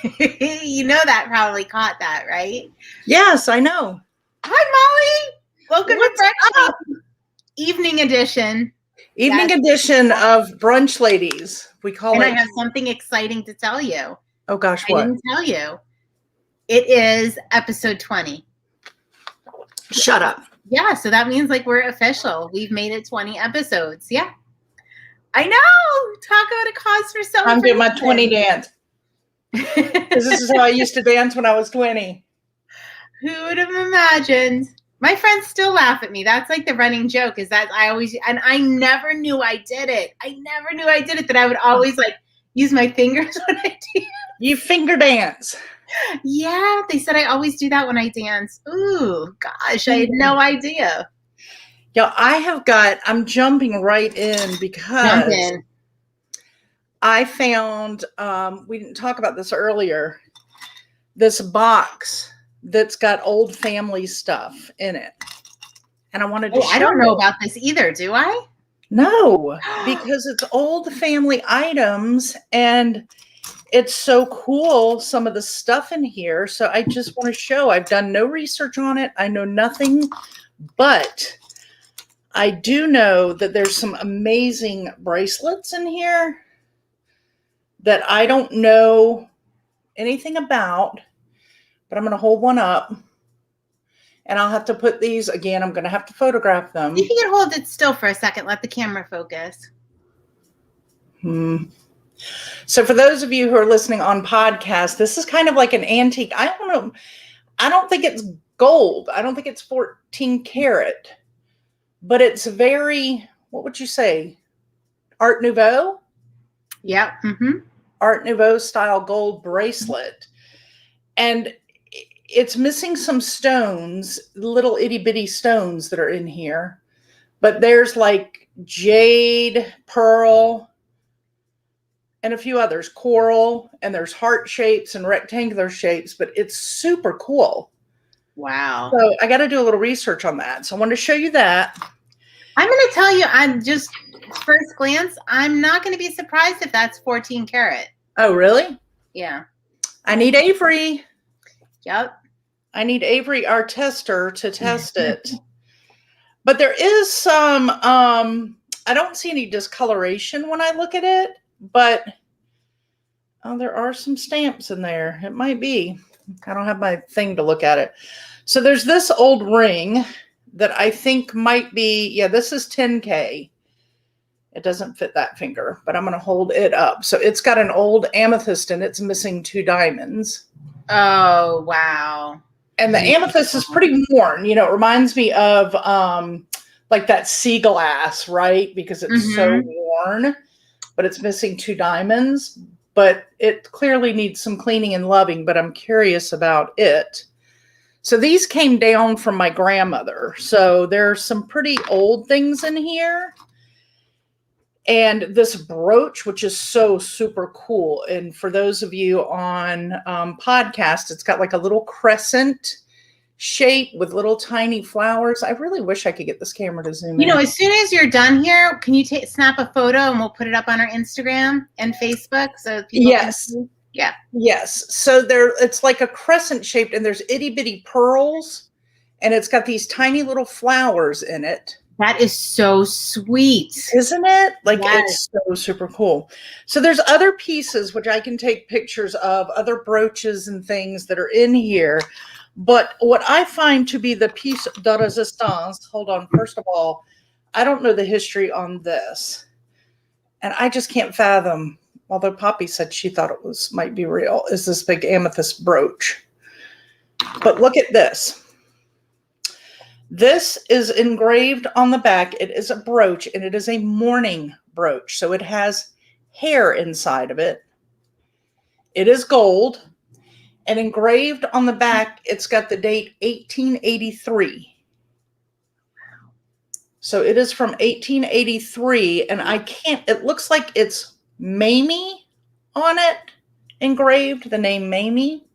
You know that probably caught that, right? Yes, I know. Hi, Molly. Welcome What's to Brunch up? Evening Edition. Evening Yes. edition of Brunch Ladies. We call And it. I have something exciting to tell you. Oh gosh, I what? didn't tell you. It is episode 20. Shut up. Yeah, so that means like we're official. We've made it 20 episodes. Yeah. I know. Talk about a cause for celebration. I'm doing my 20 dance. This is how I used to dance when I was 20. Who would have imagined? My friends still laugh at me. That's like the running joke is that I never knew I did it. That I would always like use my fingers when I dance. You finger dance. Yeah, they said I always do that when I dance. Ooh, gosh, I had no idea. Yeah, I'm jumping right in because Jump in. I found, we didn't talk about this earlier, this box that's got old family stuff in it. And I wanted to show I don't know about this either, do I? No, because it's old family items and it's so cool, some of the stuff in here. So I just want to show. I've done no research on it. I know nothing, but I do know that there's some amazing bracelets in here that I don't know anything about, but I'm going to hold one up. And I'll have to put these, again, I'm going to have to photograph them. If you can hold it still for a second, let the camera focus. So for those of you who are listening on podcast, this is kind of like an antique. I don't know. I don't think it's gold. I don't think it's 14 karat, but it's very, what would you say? Art Nouveau? Yep. Mm-hmm. Art Nouveau style gold bracelet. And it's missing some stones, little itty bitty stones that are in here. But there's like jade, pearl, and a few others, coral, and there's heart shapes and rectangular shapes, but it's super cool. Wow. So I got to do a little research on that. So I want to show you that. I'm going to tell you, I'm just first glance, I'm not going to be surprised if that's 14 karat. Oh, really? Yeah. I need Avery. Yep. I need Avery, our tester, to test it. But there is some, I don't see any discoloration when I look at it, but there are some stamps in there. It might be. I don't have my thing to look at it. So there's this old ring that I think might be, yeah, this is 10K. It doesn't fit that finger, but I'm going to hold it up. So it's got an old amethyst and it's missing 2 diamonds. Oh, wow. And the amethyst is pretty worn. You know, it reminds me of like that sea glass, right? Because it's so worn, but it's missing 2 diamonds. But it clearly needs some cleaning and loving, but I'm curious about it. So these came down from my grandmother. So there's some pretty old things in here. And this brooch, which is so super cool. And for those of you on podcast, it's got like a little crescent shape with little tiny flowers. I really wish I could get this camera to zoom in. You know, as soon as you're done here, can you snap a photo and we'll put it up on our Instagram and Facebook so people can see? Yeah. Yes. So it's like a crescent shaped and there's itty bitty pearls and it's got these tiny little flowers in it. That is so sweet. Isn't it? Like, yes. It's so super cool. So there's other pieces which I can take pictures of, other brooches and things that are in here. But what I find to be the piece de resistance, hold on, first of all, I don't know the history on this. And I just can't fathom, although Poppy said she thought it might be real, is this big amethyst brooch. But look at this. This is engraved on the back. It is a brooch and it is a mourning brooch. So it has hair inside of it. It is gold. And engraved on the back, it's got the date 1883. So it is from 1883. And it looks like it's Mamie on it, engraved, the name Mamie.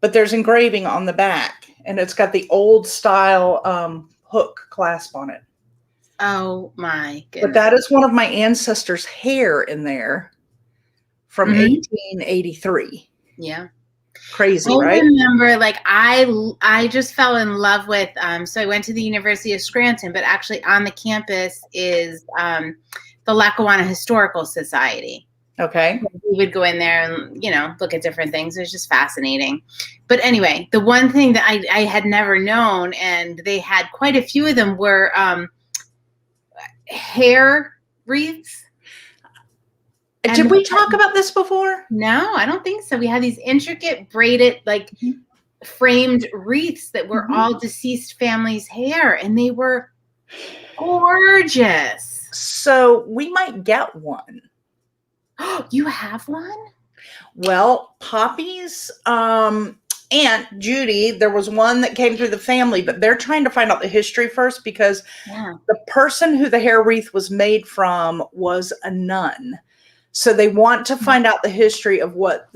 But there's engraving on the back. And it's got the old style hook clasp on it. Oh my goodness. But that is one of my ancestors' hair in there from 1883. Yeah. Crazy, I right? remember, like, I just fell in love with, so I went to the University of Scranton, but actually on the campus is the Lackawanna Historical Society. Okay. We would go in there and, look at different things. It was just fascinating. But anyway, the one thing that I had never known, and they had quite a few of them, were hair wreaths. Did we talk about this before? No, I don't think so. We had these intricate braided, like framed wreaths that were all deceased families' hair, and they were gorgeous. So we might get one. You have one? Well, Poppy's Aunt Judy, there was one that came through the family, but they're trying to find out the history first because the person who the hair wreath was made from was a nun. So they want to find out the history of what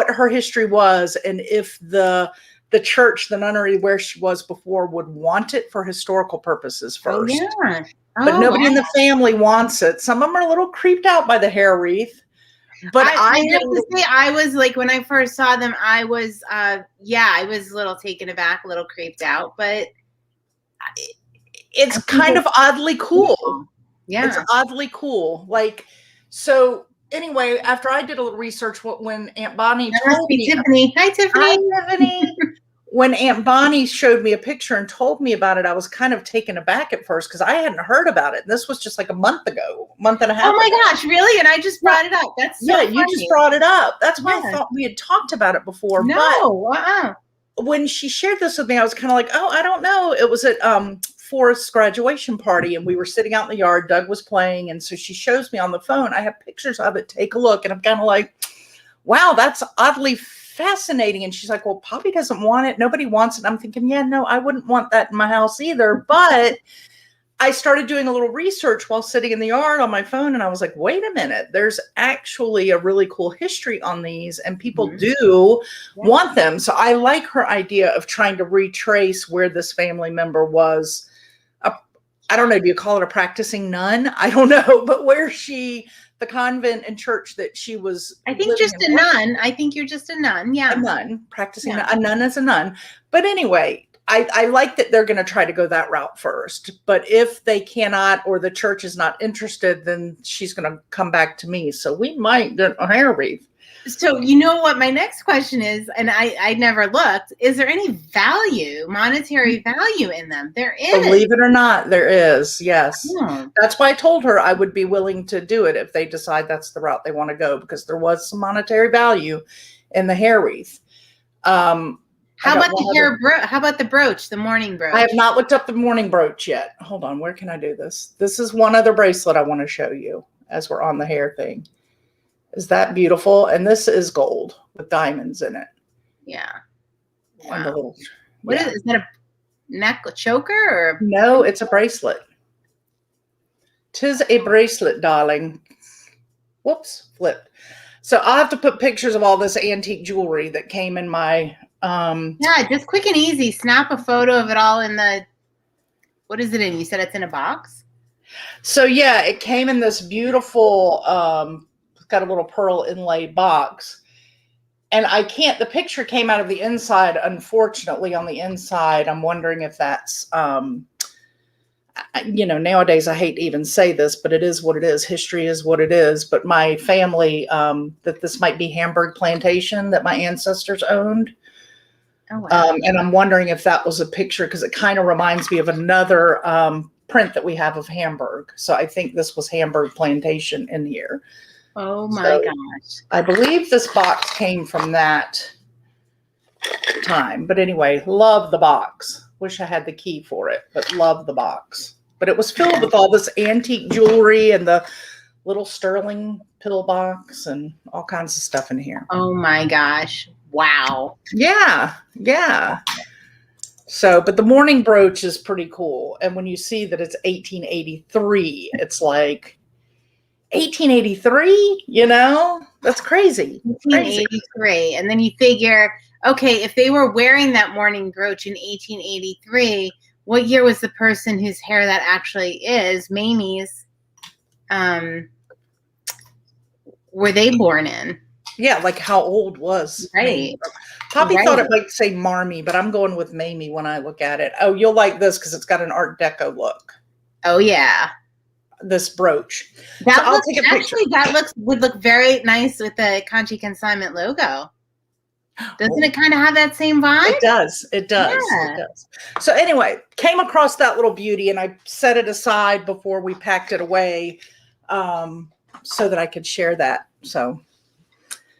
her history was, and if the church, the nunnery where she was before, would want it for historical purposes first. Oh, yeah. But nobody in the family wants it. Some of them are a little creeped out by the hair wreath. But I have to say, I was like, when I first saw them, I was, I was a little taken aback, a little creeped out, but it's kind of oddly cool. Yeah. It's oddly cool. Like, so anyway, after I did a little research, when Aunt Bonnie told me, Tiffany. Hi, Tiffany. Hi, Tiffany. When Aunt Bonnie showed me a picture and told me about it, I was kind of taken aback at first because I hadn't heard about it. This was just like a month and a half. Oh my gosh, really? And I just brought it up. That's so funny. You just brought it up. That's why I thought we had talked about it before. No, but when she shared this with me, I was kind of like, oh, I don't know. It was at Forrest's graduation party, and we were sitting out in the yard. Doug was playing, and so she shows me on the phone. I have pictures of it. Take a look, and I'm kind of like, wow, that's oddly fascinating. And she's like, well, Poppy doesn't want it. Nobody wants it. And I'm thinking, yeah, no, I wouldn't want that in my house either. But I started doing a little research while sitting in the yard on my phone. And I was like, wait a minute, there's actually a really cool history on these, and people do want them. So I like her idea of trying to retrace where this family member was. I don't know, do you call it a practicing nun? I don't know, but where the convent and church that she was. I think just a nun. I think you're just a nun. Yeah. A nun, practicing a nun as a nun. But anyway, I like that they're going to try to go that route first. But if they cannot, or the church is not interested, then she's going to come back to me. So we might get a hair wreath. So you know what my next question is, and I never looked, is there any monetary value in them? There is. Believe it or not, there is. Yes. That's why I told her I would be willing to do it if they decide that's the route they want to go, because there was some monetary value in the hair wreath. How about the brooch, the morning brooch? I have not looked up the morning brooch yet. Hold on. Where can I do this? This is one other bracelet I want to show you as we're on the hair thing. Is that beautiful? And this is gold with diamonds in it. Yeah. Wow. Is that a choker or? No, it's a bracelet. 'Tis a bracelet, darling. Whoops, flipped. So I'll have to put pictures of all this antique jewelry that came in my just quick and easy. Snap a photo of it all in the, what is it in? You said it's in a box? So yeah, it came in this beautiful got a little pearl inlaid box, and the picture came out of the inside. Unfortunately, on the inside, I'm wondering if that's nowadays I hate to even say this, but it is what it is. History is what it is. But my family, that this might be Hamburg plantation that my ancestors owned. Oh, wow. And I'm wondering if that was a picture, because it kind of reminds me of another print that we have of Hamburg. So I think this was Hamburg plantation in here. Oh my gosh. I believe this box came from that time. But anyway, love the box. Wish I had the key for it, but love the box. But it was filled with all this antique jewelry and the little sterling pillbox and all kinds of stuff in here. Oh my gosh. Wow. Yeah. Yeah. So, but the morning brooch is pretty cool. And when you see that it's 1883, it's like, 1883, that's crazy. 1883. And then you figure, okay, if they were wearing that morning brooch in 1883, what year was the person whose hair that actually is, Mamie's, were they born in? Yeah, like how old was Mamie? Right. Poppy Right. thought it might say Marmee, but I'm going with Mamie when I look at it. Oh, you'll like this because it's got an Art Deco look. Oh yeah. This brooch. So That I'll looks take a picture. actually would look very nice with the Conshy Consignment logo. Doesn't it kind of have that same vibe? It does. It does. Yeah. It does. So anyway, came across that little beauty and I set it aside before we packed it away so that I could share that. So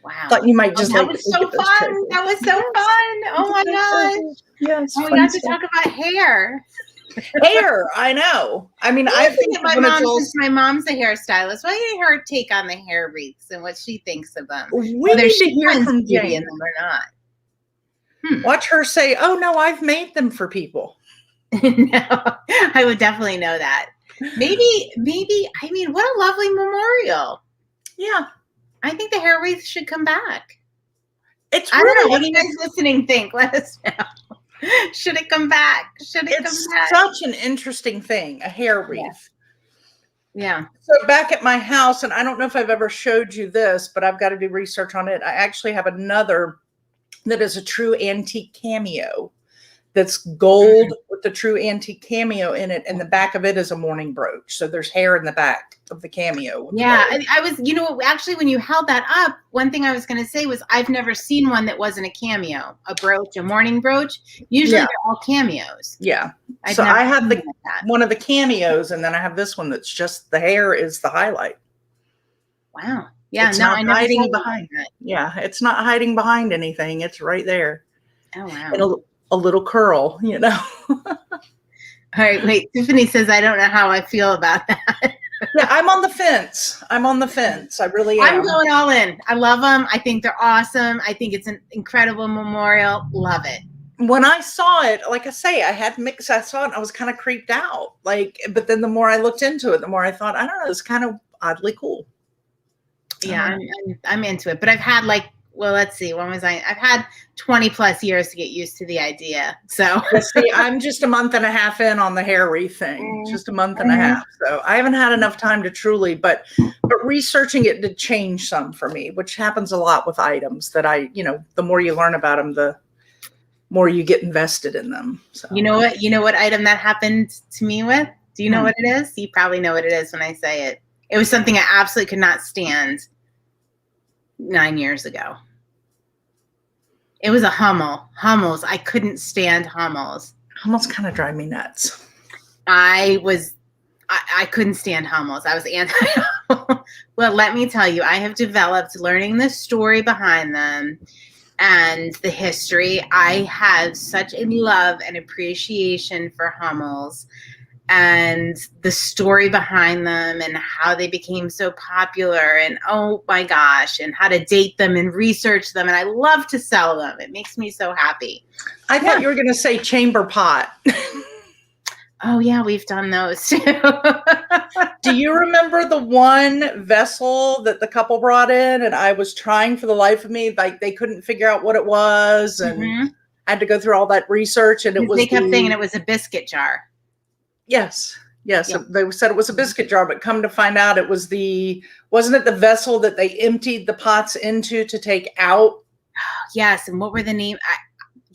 Wow. thought you might just that like was so fun. That was so fun. Oh my gosh. Yes. And we got to talk about hair. Hair, I know. I mean, I think my mom's a hairstylist. What is her take on the hair wreaths and what she thinks of them? We Whether need she to hear finds from beauty Jane. in them or not. Watch her say, "Oh no, I've made them for people." No, I would definitely know that. Maybe. I mean, what a lovely memorial. Yeah, I think the hair wreath should come back. It's I really. don't know. What do you guys listening think? Let us know. Should it come back? Should it come back? Such an interesting thing, a hair wreath. Yeah. So back at my house, and I don't know if I've ever showed you this, but I've got to do research on it. I actually have another that is a true antique cameo. That's gold with the true antique cameo in it, and the back of it is a mourning brooch. So there's hair in the back of the cameo. Yeah, I was, actually, when you held that up, one thing I was going to say was I've never seen one that wasn't a cameo, a brooch, a mourning brooch. Usually they're all cameos. Yeah. So I have one of the cameos, and then I have this one that's just the hair is the highlight. Wow. Yeah. It's not hiding behind it. Yeah, it's not hiding behind anything. It's right there. Oh wow. And a little curl, All right, wait. Tiffany says, I don't know how I feel about that. Yeah, I'm on the fence. I really am. I'm going all in. I love them. I think they're awesome. I think it's an incredible memorial. Love it. When I saw it, like I say, I saw it and I was kind of creeped out. But then the more I looked into it, the more I thought, I don't know, it's kind of oddly cool. Yeah, I'm into it. But I've had let's see, when was I've had 20 plus years to get used to the idea. So see, I'm just a month and a half in on the hair wreath thing, just a month and a half. So I haven't had enough time to truly, but researching it did change some for me, which happens a lot with items that the more you learn about them, the more you get invested in them. So you know what item that happened to me with? Do you know what it is? You probably know what it is when I say it. It was something I absolutely could not stand 9 years ago. It was a Hummels. I couldn't stand Hummels. Hummels kind of drive me nuts. I couldn't stand Hummels. I was anti. Well, let me tell you, I have developed learning the story behind them and the history. I have such a love and appreciation for Hummels and the story behind them and how they became so popular and oh my gosh, and how to date them and research them. And I love to sell them. It makes me so happy. I thought you were going to say chamber pot. Oh yeah, we've done those too. Do you remember the one vessel that the couple brought in and I was trying for the life of me, like they couldn't figure out what it was and I had to go through all that research and they kept saying it was a biscuit jar. Yes. Yeah. They said it was a biscuit jar, but come to find out it was wasn't it the vessel that they emptied the pots into to take out? Yes. And what were the name? I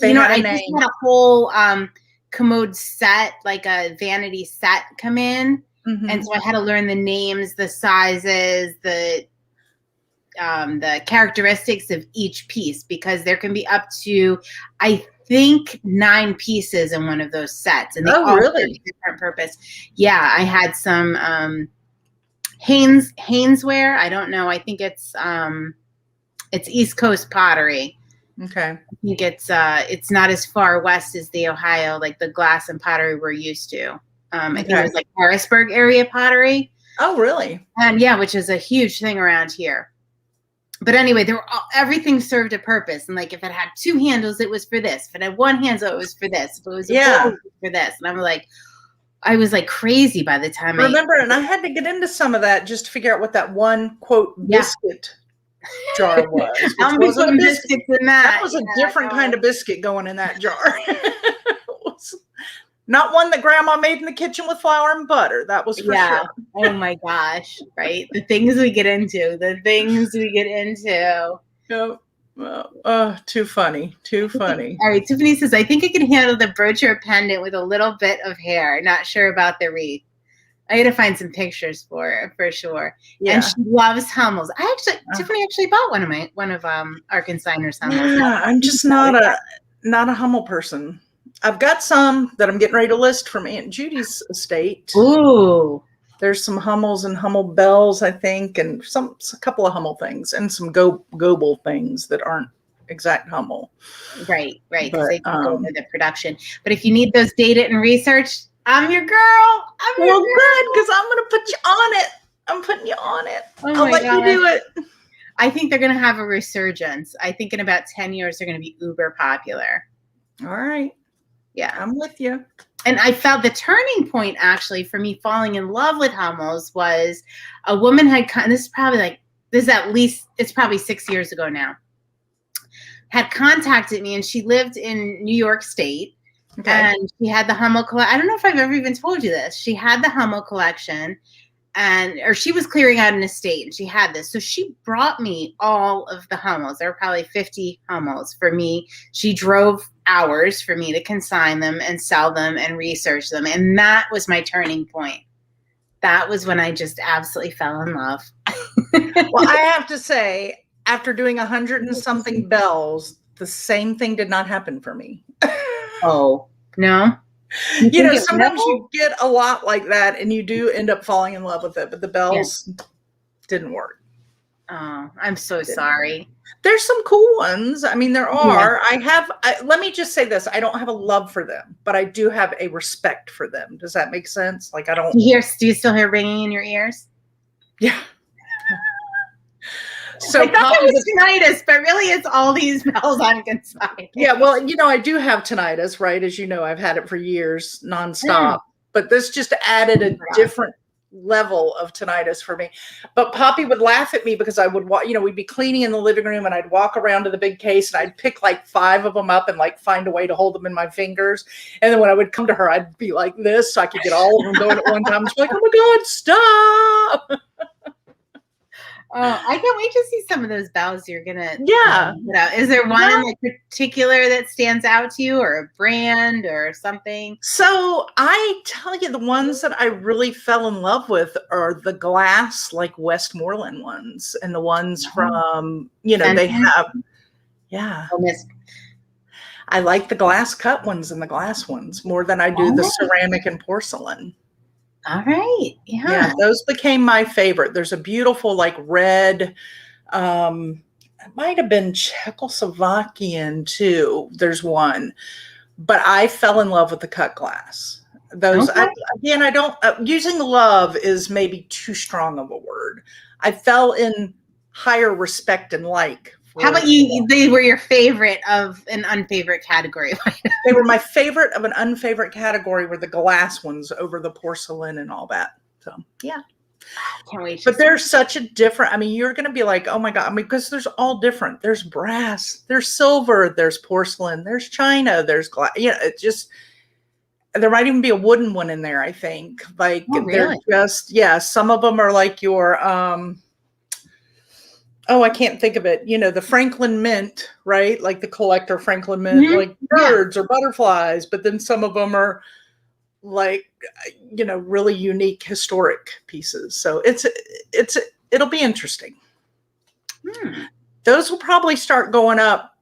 just had a whole commode set, like a vanity set come in. And so I had to learn the names, the sizes, the characteristics of each piece, because there can be up to, I think, 9 pieces in one of those sets, and they all really serve a different purpose. Yeah, I had some Hainesware. I don't know. I think it's East Coast pottery. Okay. I think it's not as far west as the Ohio, like the glass and pottery we're used to. I think it was like Harrisburg area pottery. Oh, really? And yeah, which is a huge thing around here. But anyway, everything served a purpose. And like, if it had 2 handles, it was for this. If it had 1 handle, it was for this. If it was a bowl, it was for this. And I was like crazy by the time and I had to get into some of that just to figure out what that one quote biscuit jar was. How many biscuits in that? That was a different kind of biscuit going in that jar. Not one that grandma made in the kitchen with flour and butter. That was for sure. Oh my gosh. Right. The things we get into. Yep. Too funny. Too funny. All right, Tiffany says, I think I can handle the brooch or pendant with a little bit of hair. Not sure about the wreath. I got to find some pictures for her for sure. Yeah. And she loves Hummels. Tiffany actually bought one of our consigners Hummels. Yeah, I'm just not a Hummel person. I've got some that I'm getting ready to list from Aunt Judy's estate. Ooh. There's some Hummels and Hummel bells, I think, and a couple of Hummel things, and some Goebel things that aren't exact Hummel. Right, because they can go over the production. But if you need those data and research, I'm your girl. Good, because I'm going to put you on it. I'm putting you on it. I'll let you do it. I think they're going to have a resurgence. I think in about 10 years, they're going to be uber popular. All right. Yeah. I'm with you. And I felt the turning point, actually, for me falling in love with Hummels was a woman it's probably 6 years ago now, had contacted me, and she lived in New York State. Okay. And she had the Hummel collection. I don't know if I've ever even told you this. She had the Hummel collection, or she was clearing out an estate, and she had this. So she brought me all of the Hummels. There were probably 50 Hummels for me. She drove hours for me to consign them and sell them and research them. And that was my turning point. That was when I just absolutely fell in love. Well, I have to say, after doing 100 and something bells, the same thing did not happen for me. Oh, no? Sometimes you get a lot like that and you do end up falling in love with it, but the bells didn't work. Oh, I'm so sorry. There's some cool ones. I mean, there are. Yeah. Let me just say this. I don't have a love for them, but I do have a respect for them. Does that make sense? Like, I don't. Do you still hear ringing in your ears? Yeah. So I thought it was tinnitus, but really it's all these bells on consignment. Yeah, well, I do have tinnitus, right? As you know, I've had it for years, nonstop. But this just added a different level of tinnitus for me. But Poppy would laugh at me because I would we'd be cleaning in the living room, and I'd walk around to the big case, and I'd pick like 5 of them up and like find a way to hold them in my fingers. And then when I would come to her, I'd be like this, so I could get all of them going at one time. She's like, "Oh my God, stop!" Oh, I can't wait to see some of those bells you're gonna. Yeah. Is there one in particular that stands out to you, or a brand, or something? So I tell you, the ones that I really fell in love with are the glass, like Westmoreland ones, and the ones from they have. Yeah. I like the glass cut ones and the glass ones more than I do the ceramic and porcelain. All right. Yeah, those became my favorite. There's a beautiful like red, it might have been Czechoslovakian too. There's one, but I fell in love with the cut glass. Those I don't using love is maybe too strong of a word. I fell in higher respect and like. How about you? They were your favorite of an unfavorite category. They were my favorite of an unfavorite category were the glass ones over the porcelain and all that. So, yeah. Can't wait. But there's such a different, you're going to be like, oh my God. Because there's all different. There's brass, there's silver, there's porcelain, there's china, there's glass. It's just, there might even be a wooden one in there, I think. Like, they're just, some of them are like your, I can't think of it. The Franklin Mint, right? Like the collector Franklin Mint, like birds or butterflies. But then some of them are like, really unique historic pieces. So it'll be interesting. Those will probably start going up.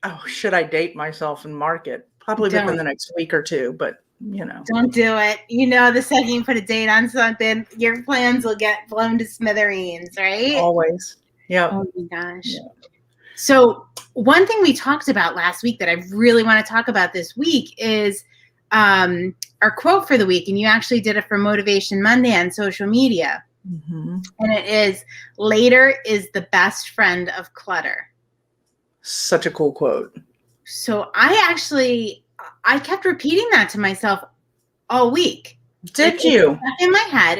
Oh, should I date myself and market? Probably within the next week or two, but Don't do it. The second you put a date on something, your plans will get blown to smithereens, right? Always. Yeah. Oh my gosh. Yeah. So one thing we talked about last week that I really want to talk about this week is our quote for the week. And you actually did it for Motivation Monday on social media. Mm-hmm. And it is, later is the best friend of clutter. Such a cool quote. So I kept repeating that to myself all week. Did you? In my head.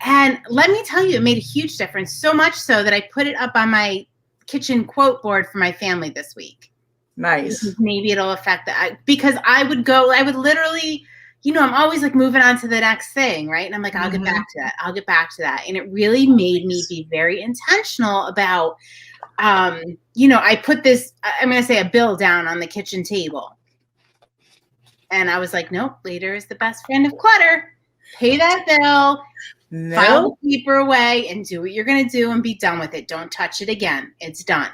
And let me tell you, it made a huge difference. So much so that I put it up on my kitchen quote board for my family this week. Nice. Maybe it'll affect that. Because I would literally, I'm always like moving on to the next thing, right? And I'm like, I'll get back to that. I'll get back to that. And it really made me be very intentional about I put this, I'm going to say a bill down on the kitchen table. And I was like, nope, later is the best friend of clutter. Pay that bill, file the paper away, and do what you're going to do and be done with it. Don't touch it again. It's done.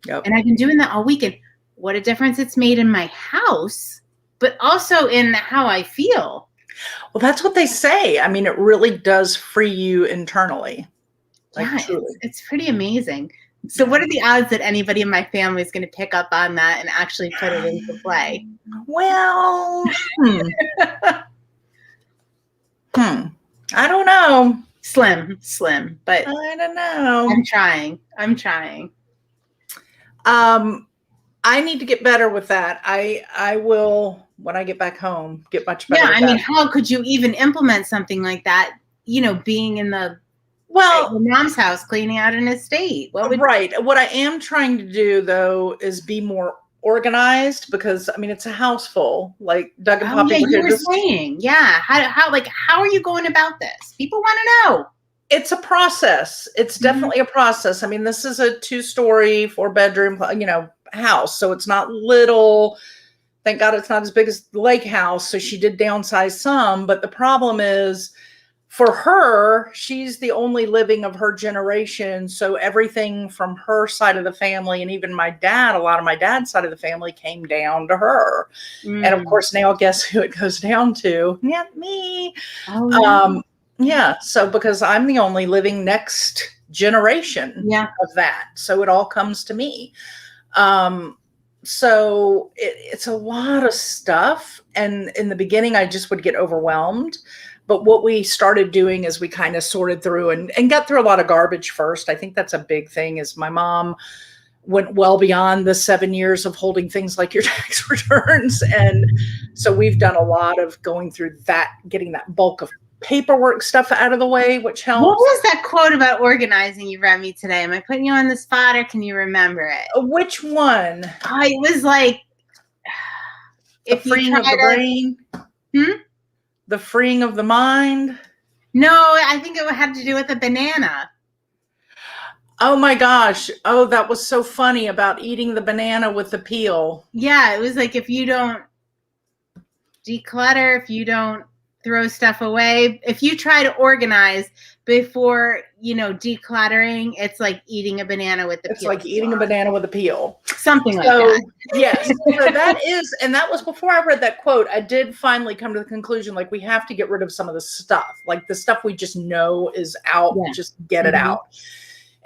Yep. And I've been doing that all weekend. What a difference it's made in my house, but also in how I feel. Well, that's what they say. I mean, it really does free you internally. Yeah, it's pretty amazing. So what are the odds that anybody in my family is going to pick up on that and actually put it into play? Well, I don't know. Slim, but I don't know. I'm trying. I need to get better with that. I will, when I get back home, get much better. Yeah, I mean, how could you even implement something like that? Being in the mom's house cleaning out an estate. What I am trying to do though is be more organized, because I mean it's a house full. Like Doug and Poppy. Yeah, you were saying, yeah. How are you going about this? People want to know. It's a process. It's definitely a process. I mean, this is a 2-story, 4-bedroom, house, so it's not little. Thank God it's not as big as the lake house. So she did downsize some, but the problem is, for her, she's the only living of her generation. So everything from her side of the family, and even my dad, a lot of my dad's side of the family came down to her. And of course, now guess who it goes down to? Yeah, me. Oh, yeah. So because I'm the only living next generation of that. So it all comes to me. So it's a lot of stuff. And in the beginning, I just would get overwhelmed. But what we started doing is we kind of sorted through and got through a lot of garbage first. I think that's a big thing, is my mom went well beyond the 7 years of holding things like your tax returns. And so we've done a lot of going through that, getting that bulk of paperwork stuff out of the way, which helps. What was that quote about organizing you read me today? Am I putting you on the spot, or can you remember it? Which one? It was like, if the freeing of the brain. The freeing of the mind. No, I think it had to do with the banana. Oh my gosh. Oh, that was so funny, about eating the banana with the peel. Yeah, it was like, if you don't declutter, if you don't throw stuff away, if you try to organize before, decluttering, it's like eating a banana with the peel. It's like eating a banana with a peel. Something like that. Yes. So that is, and that was before I read that quote. I did finally come to the conclusion, like, we have to get rid of some of the stuff, like the stuff we just know is out, just get it out.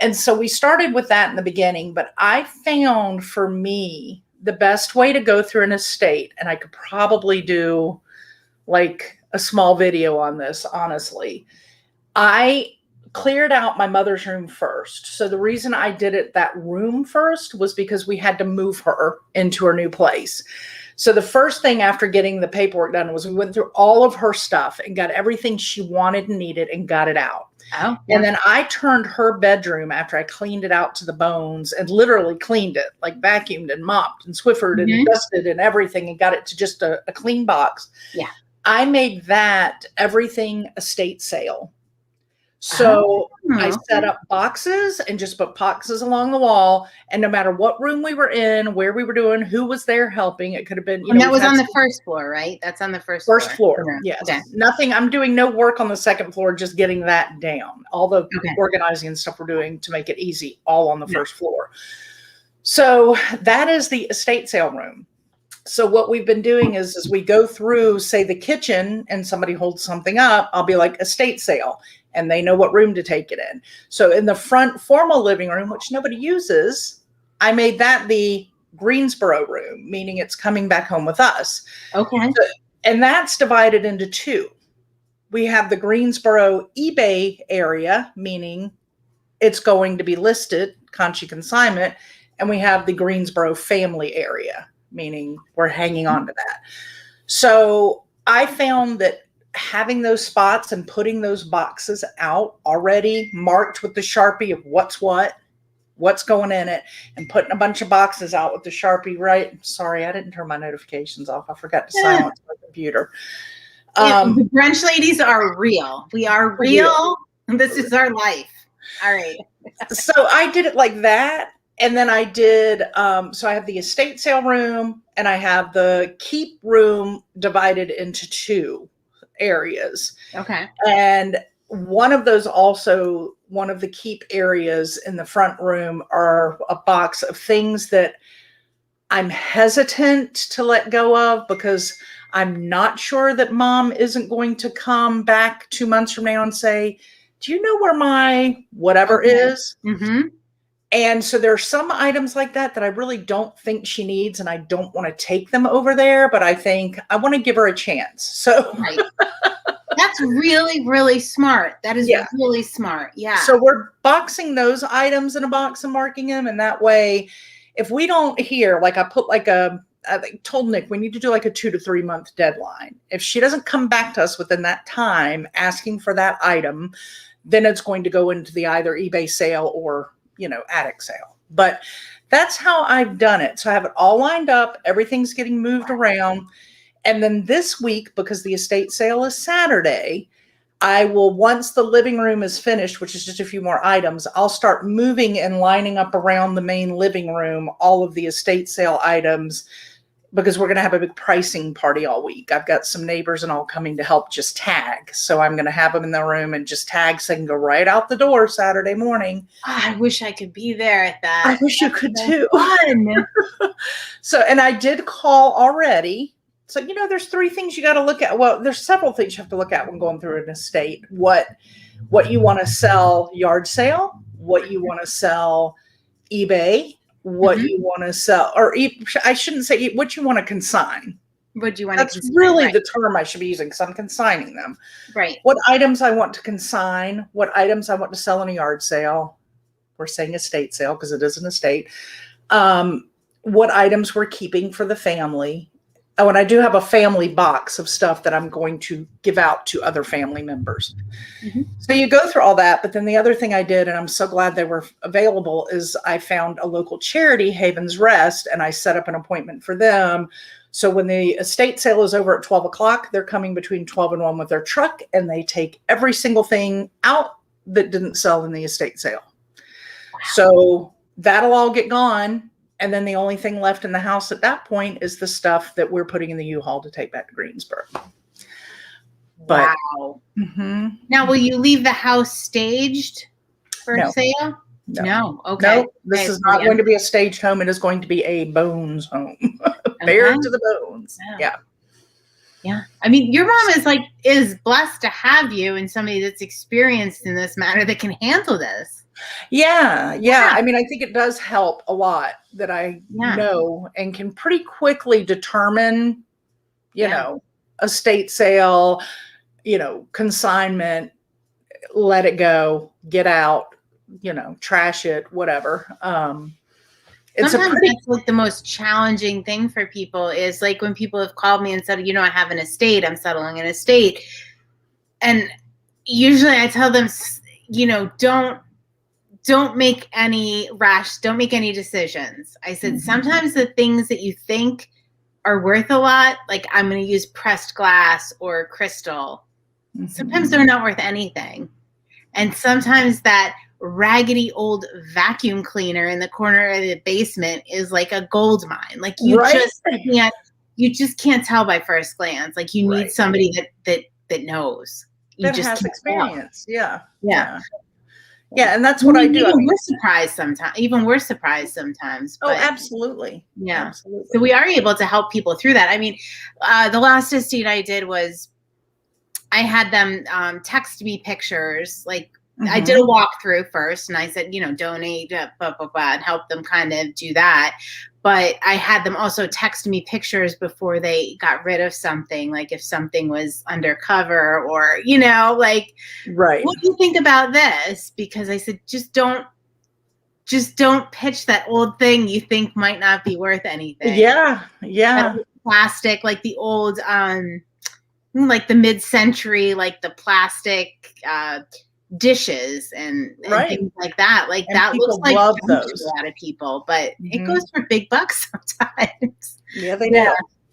And so we started with that in the beginning, but I found, for me, the best way to go through an estate, and I could probably do like a small video on this, honestly. I cleared out my mother's room first. So the reason I did it that room first was because we had to move her into her new place. So the first thing after getting the paperwork done was we went through all of her stuff and got everything she wanted and needed and got it out. Oh, and then I turned her bedroom, after I cleaned it out to the bones, and literally cleaned it, like vacuumed and mopped and Swiffered and dusted and everything, and got it to just a clean box. Yeah. I made that everything estate sale. So I set up boxes and just put boxes along the wall. And no matter what room we were in, where we were doing, who was there helping, it could have been, and that was on the first floor, right? That's on the first floor. Yes. Okay. Nothing. I'm doing no work on the second floor, just getting that down. All the organizing and stuff we're doing to make it easy, all on the first floor. So that is the estate sale room. So what we've been doing is, as we go through, say, the kitchen, and somebody holds something up, I'll be like, estate sale, and they know what room to take it in. So in the front formal living room, which nobody uses, I made that the Greensboro room, meaning it's coming back home with us. Okay. So, and that's divided into two. We have the Greensboro eBay area, meaning it's going to be listed, Conshy Consignment, and we have the Greensboro family area, meaning we're hanging on to that. So I found that having those spots and putting those boxes out already marked with the Sharpie of what's going in it, and putting a bunch of boxes out with the Sharpie, right? Sorry, I didn't turn my notifications off. I forgot to silence my computer. The brunch ladies are real. We are real. And this is our life. All right. So I did it like that. And then I did, so I have the estate sale room and I have the keep room divided into two areas. Okay. And one of those also, one of the keep areas in the front room are a box of things that I'm hesitant to let go of because I'm not sure that mom isn't going to come back 2 months from now and say, do you know where my whatever is? Mm-hmm. And so there are some items like that that I really don't think she needs, and I don't want to take them over there, but I think I want to give her a chance. So Right. That's really, really smart. That is really smart. Yeah. So we're boxing those items in a box and marking them. And that way, if we don't hear, like I put like I told Nick, we need to do like a 2 to 3 month deadline. If she doesn't come back to us within that time asking for that item, then it's going to go into the either eBay sale or, attic sale. But that's how I've done it. So I have it all lined up. Everything's getting moved around. And then this week, because the estate sale is Saturday, I will, once the living room is finished, which is just a few more items, I'll start moving and lining up around the main living room all of the estate sale items, because we're going to have a big pricing party all week. I've got some neighbors and all coming to help just tag. So I'm going to have them in the room and just tag so they can go right out the door Saturday morning. Oh, I wish I could be there at that. I wish you could too. Fun. So, and I did call already. So, there's 3 things you got to look at. Well, there's several things you have to look at when going through an estate. What you want to sell yard sale, what you want to sell eBay, what you want to sell, or I shouldn't say what you want to consign. What do you want to That's consign? really the term I should be using, because I'm consigning them. Right. What items I want to consign, what items I want to sell in a yard sale. We're saying estate sale because it is an estate. What items we're keeping for the family. Oh, and I do have a family box of stuff that I'm going to give out to other family members. Mm-hmm. So you go through all that. But then the other thing I did, and I'm so glad they were available, is I found a local charity, Haven's Rest, and I set up an appointment for them. So when the estate sale is over at 12 o'clock, they're coming between 12 and 1 with their truck, and they take every single thing out that didn't sell in the estate sale. Wow. So that'll all get gone. And then the only thing left in the house at that point is the stuff that we're putting in the U-Haul to take back to Greensboro. But, wow. Mm-hmm. Now, will you leave the house staged for sale? No. Okay. No, this is not going to be a staged home. It is going to be a bones home. Bare to the bones. Yeah. Yeah. I mean, your mom is blessed to have you and somebody that's experienced in this matter that can handle this. Yeah. I mean, I think it does help a lot that I know and can pretty quickly determine, estate sale, consignment, let it go, get out, trash it, whatever. Sometimes that's the most challenging thing for people is when people have called me and said, I have an estate, I'm settling an estate. And usually I tell them, don't make any decisions. I said, sometimes the things that you think are worth a lot, like I'm going to use pressed glass or crystal, sometimes they're not worth anything. And sometimes that raggedy old vacuum cleaner in the corner of the basement is like a gold mine. Like you just can't tell by first glance. Like you need somebody that knows. That has experience. Yeah. And that's what I do. We're surprised sometimes. Oh, absolutely. Yeah. Absolutely. So we are able to help people through that. I mean, the last estate I did was I had them text me pictures. I did a walkthrough first, and I said, donate, and help them kind of do that. But I had them also text me pictures before they got rid of something, like if something was undercover or, right. What do you think about this? Because I said, just don't pitch that old thing you think might not be worth anything. Yeah. Plastic, like the old, like the mid-century, like the plastic dishes and things like that. Like and that looks like love those. To a lot of people, but it goes for big bucks sometimes. Yeah, they do.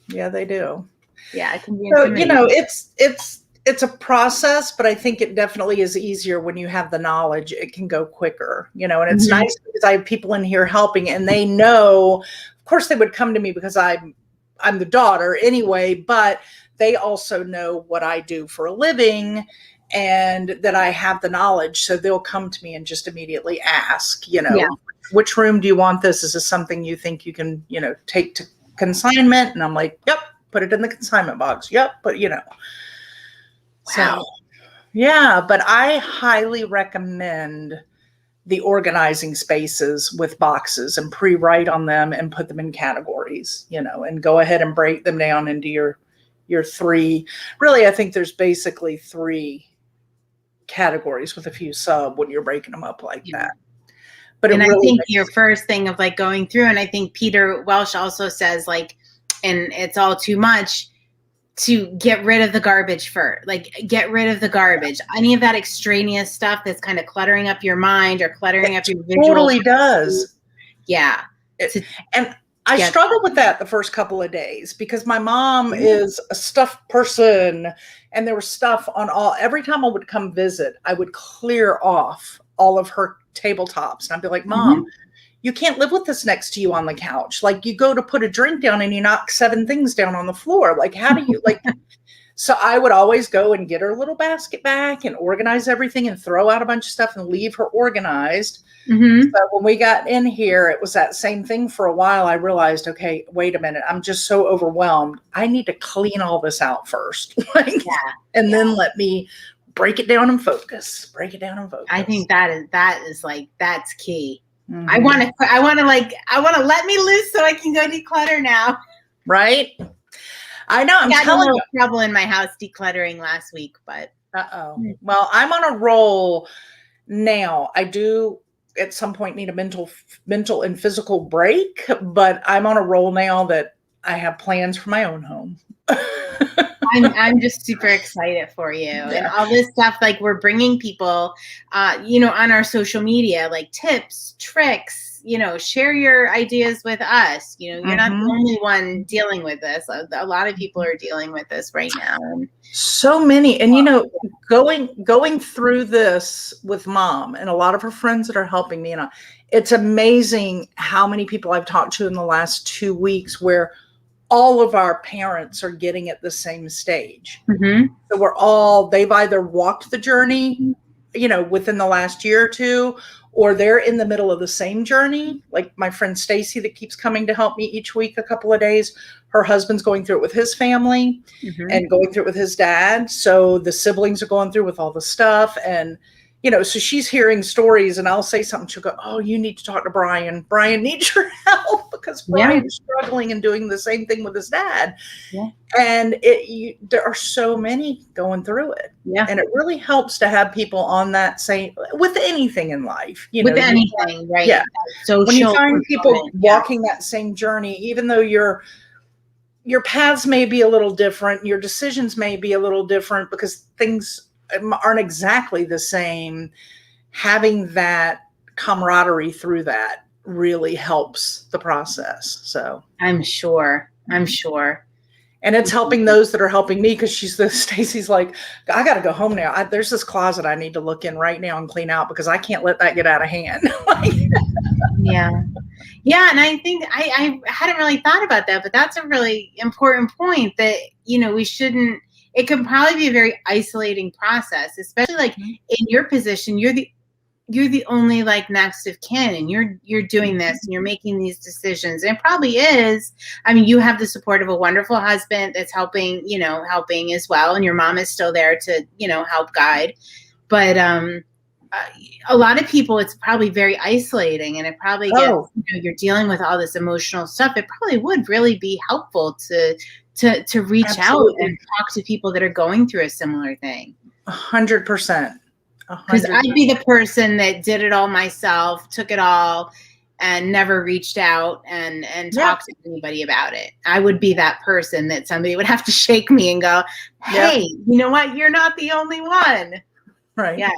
Yeah, they do. Yeah, it can be. So, it's it's a process, but I think it definitely is easier when you have the knowledge. It can go quicker, and it's nice because I have people in here helping, and they know, of course they would come to me because I'm the daughter anyway, but they also know what I do for a living and that I have the knowledge. So they'll come to me and just immediately ask, which room do you want this? Is this something you think you can, take to consignment? And I'm like, yep, put it in the consignment box. Yep. But, Wow. So, yeah, but I highly recommend the organizing spaces with boxes and pre-write on them and put them in categories, and go ahead and break them down into your three. Really, I think there's basically 3 categories with a few sub when you're breaking them up like that. But I think your first thing of like going through, and I think Peter Welsh also says like, and it's all too much, to get rid of the garbage first. Like, get rid of the garbage. Any of that extraneous stuff that's kind of cluttering up your mind or cluttering up your visual. Totally does. Yeah. And I struggled with that the first couple of days because my mom is a stuff person, and there was stuff on every time I would come visit, I would clear off all of her tabletops. And I'd be like, Mom, you can't live with this next to you on the couch. Like, you go to put a drink down and you knock 7 things down on the floor. Like, how do you So I would always go and get her little basket back and organize everything and throw out a bunch of stuff and leave her organized. So when we got in here, it was that same thing for a while. I realized, okay, wait a minute. I'm just so overwhelmed. I need to clean all this out first. And then let me break it down and focus. I think that's key. I want to let me loose so I can go declutter now. Right? I know. I'm telling you, trouble in my house decluttering last week, but well, I'm on a roll now. I do at some point need a mental and physical break, but I'm on a roll now that I have plans for my own home. I'm just super excited for you and all this stuff. Like, we're bringing people, on our social media, like tips, tricks, share your ideas with us. You're not the only one dealing with this. A lot of people are dealing with this right now. So many. And, going through this with Mom and a lot of her friends that are helping me, it's amazing how many people I've talked to in the last 2 weeks where all of our parents are getting at the same stage. So they've either walked the journey, within the last year or 2, or they're in the middle of the same journey. Like my friend Stacy that keeps coming to help me each week, a couple of days, her husband's going through it with his family and going through it with his dad. So the siblings are going through with all the stuff. And, so she's hearing stories, and I'll say something. She'll go, oh, you need to talk to Brian. Brian needs your help because Brian's struggling and doing the same thing with his dad. And there are so many going through it. And it really helps to have people on that same, with anything in life, with anything, right? Yeah. So when you find people walking that same journey, even though your paths may be a little different, your decisions may be a little different because things aren't exactly the same, having that camaraderie through that really helps the process. So I'm sure. And it's helping those that are helping me, because Stacy's like, I got to go home now. There's this closet I need to look in right now and clean out because I can't let that get out of hand. Yeah. And I think I hadn't really thought about that, but that's a really important point that, we shouldn't. It can probably be a very isolating process, especially like in your position. You're the only like next of kin, and you're doing this and you're making these decisions. And it probably is. I mean, you have the support of a wonderful husband that's helping as well, and your mom is still there to help guide. But a lot of people, it's probably very isolating, and it probably gets you're dealing with all this emotional stuff. It probably would really be helpful to reach out and talk to people that are going through a similar thing. 100%. Because I'd be the person that did it all myself, took it all, and never reached out and talked to anybody about it. I would be that person that somebody would have to shake me and go, hey, you know what? You're not the only one. Right. Yeah.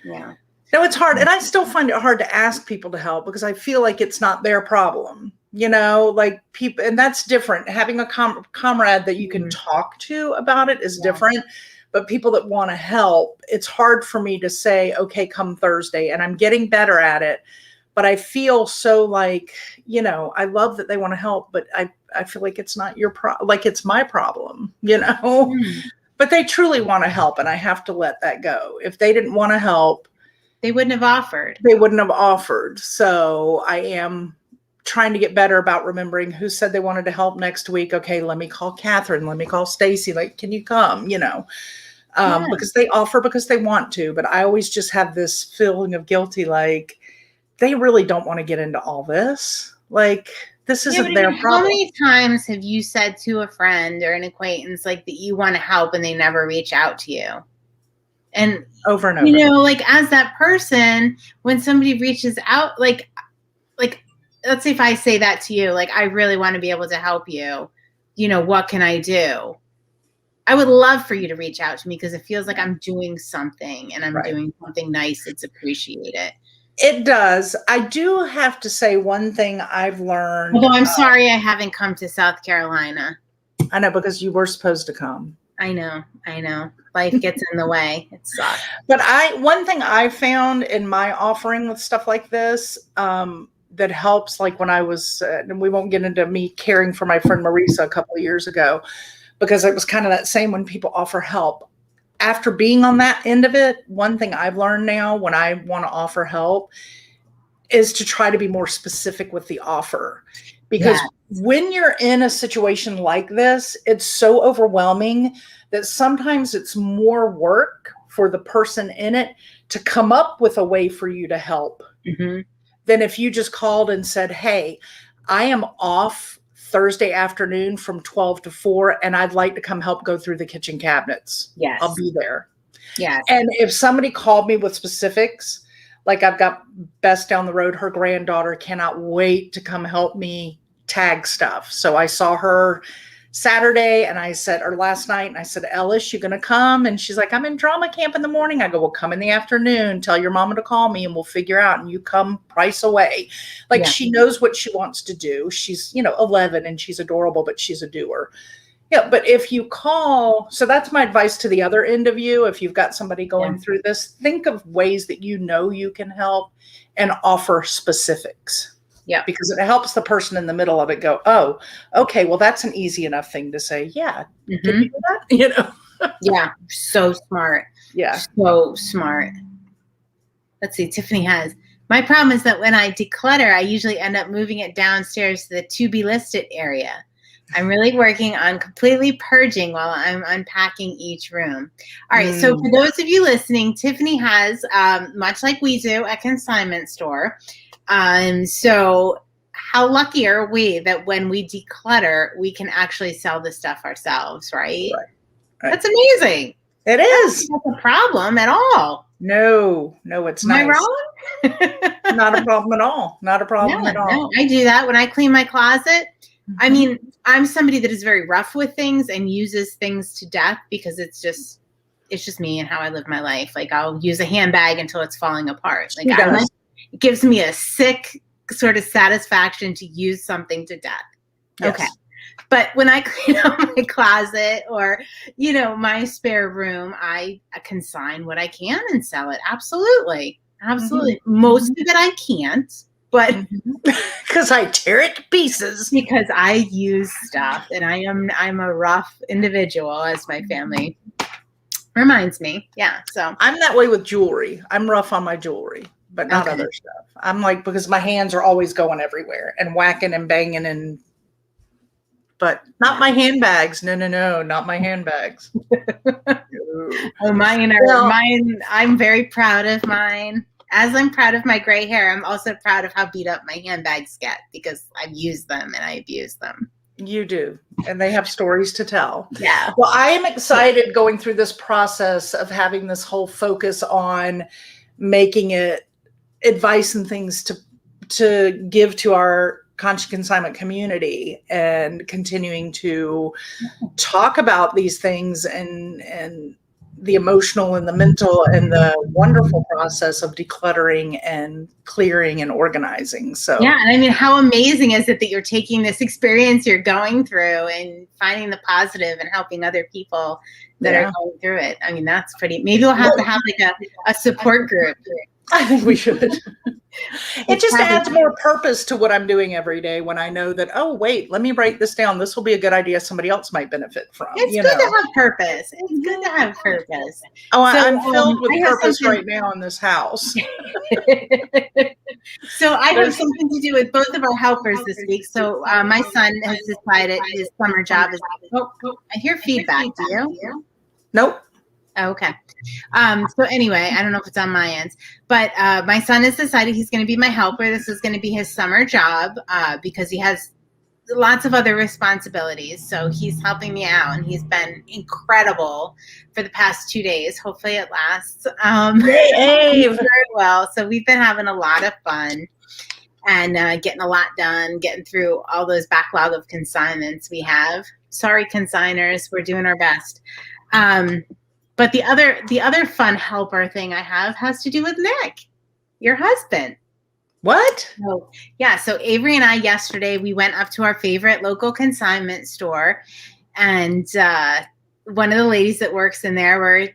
No, it's hard. And I still find it hard to ask people to help because I feel like it's not their problem. like people, and that's different. Having a comrade that you can talk to about it is different. But people that want to help, it's hard for me to say, okay, come Thursday, and I'm getting better at it. But I feel so like, I love that they want to help, but I feel like it's not your like it's my problem, but they truly want to help, and I have to let that go. If they didn't want to help, they wouldn't have offered. So I am trying to get better about remembering who said they wanted to help next week. Okay, let me call Catherine. Let me call Stacy. Like, can you come? Because they offer because they want to. But I always just have this feeling of guilty, like they really don't want to get into all this. Like, this isn't their problem. How many times have you said to a friend or an acquaintance like that you want to help and they never reach out to you? And over and over, like as that person, when somebody reaches out, like let's say if I say that to you, like, I really want to be able to help you, what can I do? I would love for you to reach out to me because it feels like I'm doing something and I'm doing something nice. It's appreciated. It does. I do have to say one thing I've learned. Although I'm sorry I haven't come to South Carolina. I know, because you were supposed to come. I know. Life gets in the way. It sucks. But one thing I found in my offering with stuff like this, that helps, like when I was, and we won't get into me caring for my friend Marisa a couple of years ago, because it was kind of that same when people offer help. After being on that end of it, one thing I've learned now when I want to offer help is to try to be more specific with the offer. Because when you're in a situation like this, it's so overwhelming that sometimes it's more work for the person in it to come up with a way for you to help than if you just called and said, hey, I am off Thursday afternoon from 12 to 4, and I'd like to come help go through the kitchen cabinets. Yes. I'll be there. Yes. And if somebody called me with specifics, like I've got Bess down the road, her granddaughter cannot wait to come help me tag stuff. So I saw her Saturday and or last night, and I said, Ellis, you going to come? And she's like, I'm in drama camp in the morning. I go, well, come in the afternoon, tell your mama to call me and we'll figure out, and you come price away. Like, she knows what she wants to do. She's, 11 and she's adorable, but she's a doer. Yeah. But if you call, so that's my advice to the other end of you. If you've got somebody going through this, think of ways that you can help and offer specifics. Yeah, because it helps the person in the middle of it go, oh, okay, well, that's an easy enough thing to say. Yeah. Can you do that? Yeah. So smart. Yeah. So smart. Let's see. Tiffany has, my problem is that when I declutter, I usually end up moving it downstairs to the to be listed area. I'm really working on completely purging while I'm unpacking each room. All right. So for those of you listening, Tiffany has, much like we do, a consignment store. So how lucky are we that when we declutter, we can actually sell the stuff ourselves, right? Right. That's amazing. It is. That's not a problem at all. No, it's not. Am I wrong? Not a problem at all. Not a problem at all. No, I do that when I clean my closet. I mean, I'm somebody that is very rough with things and uses things to death because it's just me and how I live my life. Like, I'll use a handbag until it's falling apart. Like, it gives me a sick sort of satisfaction to use something to death. Yes. Okay. But when I clean out my closet or, my spare room, I consign what I can and sell it. Absolutely. Most of it I can't, but because I tear it to pieces. Because I use stuff, and I'm a rough individual, as my family reminds me. Yeah. So I'm that way with jewelry. I'm rough on my jewelry, but not other stuff. I'm like, because my hands are always going everywhere and whacking and banging but not my handbags. No, not my handbags. Oh, mine. I'm very proud of mine. As I'm proud of my gray hair, I'm also proud of how beat up my handbags get because I've used them and I abuse them. You do. And they have stories to tell. Yeah. Well, I am excited going through this process of having this whole focus on making it advice and things to give to our Conshy Consignment community and continuing to talk about these things and the emotional and the mental and the wonderful process of decluttering and clearing and organizing. So yeah, and I mean, how amazing is it that you're taking this experience you're going through and finding the positive and helping other people that are going through it? I mean, that's pretty. Maybe we'll have to have like a support group. I think we should. It just adds more purpose to what I'm doing every day when I know that, oh, wait, let me write this down. This will be a good idea somebody else might benefit from. It's good to have purpose. It's good to have purpose. Oh, so, I'm filled with purpose right now in this house. So I have something to do with both of our helpers this week. So my son has decided his summer job is, I hear feedback. Do you? Nope. Okay. So anyway, I don't know if it's on my end, but my son has decided he's going to be my helper. This is going to be his summer job because he has lots of other responsibilities. So he's helping me out, and he's been incredible for the past 2 days. Hopefully it lasts. Very well. So we've been having a lot of fun and getting a lot done, getting through all those backlog of consignments we have. Sorry, consigners, we're doing our best. But the other fun helper thing I have has to do with Nick, your husband. What? So, yeah. So Avery and I yesterday, we went up to our favorite local consignment store, and one of the ladies that works in there were,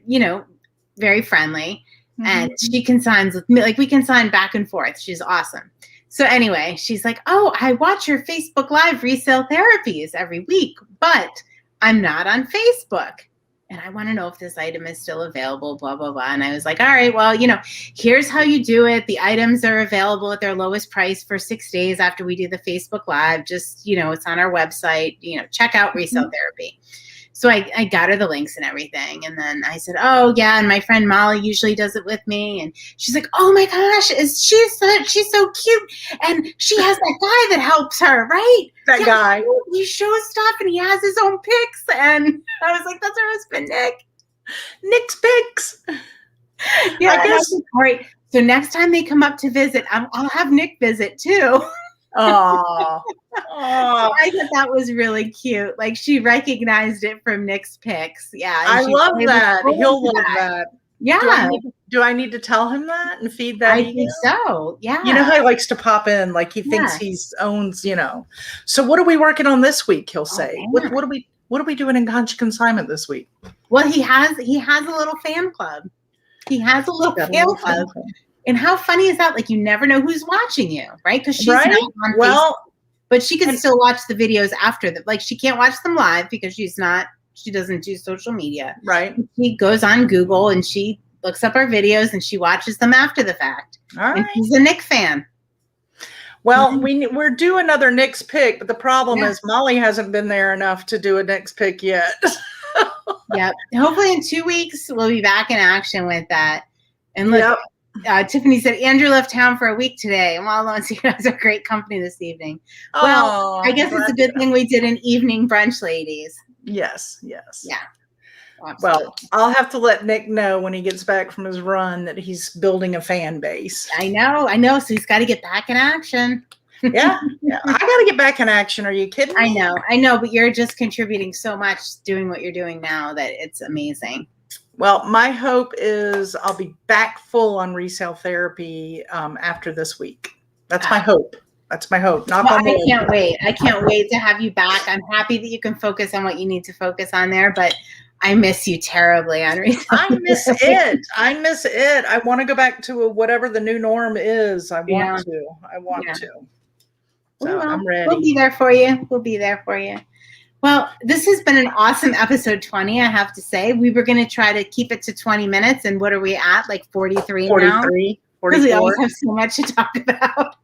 very friendly, and she consigns with me. Like, we consign back and forth. She's awesome. So anyway, she's like, "Oh, I watch your Facebook Live resale therapies every week, but I'm not on Facebook. And I want to know if this item is still available, blah, blah, blah." And I was like, all right, well, here's how you do it. The items are available at their lowest price for 6 days after we do the Facebook Live. Just, it's on our website, check out Resale Therapy. So I got her the links and everything. And then I said, oh, yeah. And my friend Molly usually does it with me. And she's like, oh, my gosh, she's so cute. And she has that guy that helps her, right? That guy. He shows stuff and he has his own pics. And I was like, that's her husband, Nick. Nick's pics. Yeah, I guess. All right. So next time they come up to visit, I'll have Nick visit too. Oh. So I thought that was really cute. Like, she recognized it from Nick's pics. Yeah. I love that. He'll love that. Yeah. Do I need to tell him that and feed that? I think so. Yeah. You know how he likes to pop in, like he thinks he owns, So what are we working on this week? He'll say. What are we doing in Conshy Consignment this week? Well, he has a little fan club. He has a little fan club. And how funny is that? Like, you never know who's watching you, right? Because she's not on Facebook, but she can still watch the videos after them. Like, she can't watch them live because she doesn't do social media. Right. She goes on Google and she looks up our videos and she watches them after the fact. All right. And she's a Nick fan. Well, we're due another Nick's pick, but the problem is Molly hasn't been there enough to do a Nick's pick yet. Yep. Hopefully in 2 weeks we'll be back in action with that. And look, Tiffany said, Andrew left town for a week today. I'm all alone, so you guys are great company this evening. Well, I guess it's a good thing we did an evening brunch, ladies. Yes. Yeah. Absolutely. Well, I'll have to let Nick know when he gets back from his run that he's building a fan base. I know. So he's got to get back in action. Yeah. I got to get back in action. Are you kidding me? I know, but you're just contributing so much doing what you're doing now that it's amazing. Well, my hope is I'll be back full on resale therapy after this week. That's my hope. Knock on wood. I can't wait to have you back. I'm happy that you can focus on what you need to focus on there, but I miss you terribly on resale. I miss it. I want to go back to whatever the new norm is. I want to. So I'm ready. We'll be there for you. Well, this has been an awesome episode 20, I have to say. We were going to try to keep it to 20 minutes. And what are we at? Like 43 now? 44. Because we always have so much to talk about.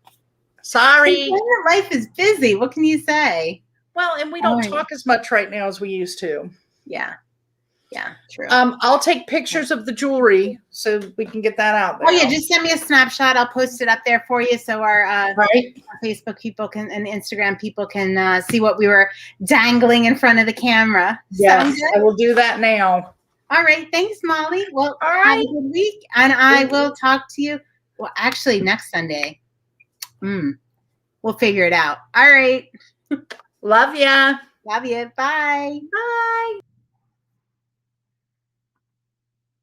Sorry. Life is busy. What can you say? Well, and we don't talk as much right now as we used to. Yeah, true. I'll take pictures of the jewelry so we can get that out there. Oh, yeah, just send me a snapshot. I'll post it up there for you so our Facebook people and Instagram people can see what we were dangling in front of the camera. Yes, I will do that now. All right. Thanks, Molly. Well, have a good week. And I will talk to you. Well, actually, next Sunday. We'll figure it out. All right. Love ya. Love you. Bye. Bye.